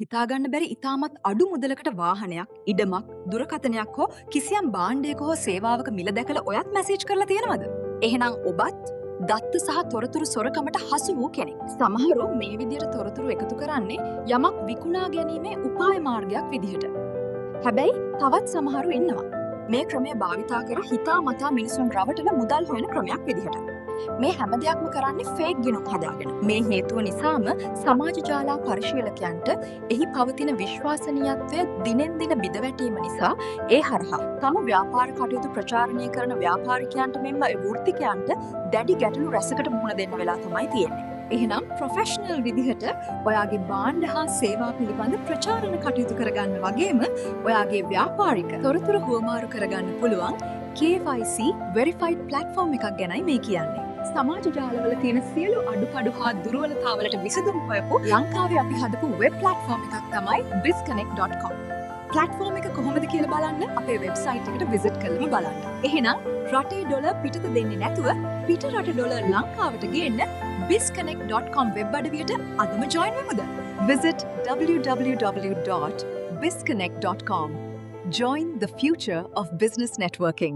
හිතාගන්න බැරි ඉතාමත් අඩු මුදලකට වාහනයක්, ඉඩමක්, දුරකථනයක් හෝ කිසියම් භාණ්ඩයක හෝ සේවාවක මිල දැකලා ඔයත් මැසේජ් කරලා තියෙනවද? එහෙනම් ඔබත් දත්ත සහ තොරතුරු සොරකමට හසු වූ කෙනෙක්. සමහරු මේ විදිහට තොරතුරු එකතු කරන්නේ යමක් විකුණා ගැනීමේ උපාය මාර්ගයක් විදිහට. හැබැයි තවත් සමහරු ඉන්නවා. මේ ක්‍රමය භාවිතා කර හිතාමතා මිනිසුන් රවටන මුදල් හොයන ක්‍රමයක් විදිහට. මේ හැම දෙයක්ම කරන්නේ ෆේක් ගිණුම් හදාගෙන. මේ හේතුව නිසාම සමාජ ජාලා පරිශීලකයන්ට එහි පවතින විශ්වාසනීයත්වය දිනෙන් දින බිඳවැටීම නිසා ඒ හරහා තම ව්‍යාපාර කටයුතු ප්‍රචාරණය කරන ව්‍යාපාරිකයන්ට මෙන්ම වෘත්තිකයන්ට දැඩි ගැටලු රැසකට මුහුණ දෙන්න වෙලා තමයි තියෙන්නේ. එහෙනම් ප්‍රොෆෙෂනල් විදිහට ඔයාගේ භාණ්ඩ හා සේවා පිළිබඳ ප්‍රචාරණ කටයුතු කරගන්න වගේම ඔයාගේ ව්‍යාපාරික තොරතුරු හුවමාරු කරගන්න පුළුවන් KYC verified platform එකක් ගැනයි මේ කියන්නේ. සමාජ ජාලවල තියෙන සියලු අඩුපාඩු හා දුර්වලතාවලට විසඳුම් හොයපු ලංකාවේ අපි හදපු වෙබ් ප්ලැට්ෆෝම් එකක් තමයි bizconnect.com. ප්ලැට්ෆෝම් එක කොහොමද කියලා බලන්න අපේ වෙබ්සයිට් එකට විසිට් කරලම බලන්න. එහෙනම් රටේ ඩොලර් පිටත දෙන්නේ නැතුව පිට රට ඩොලර් ලංකාවට ගේන්න bizconnect.com වෙබ් අඩවියට අදම join වෙමුද? Visit www.bizconnect.com. Join the future of business networking.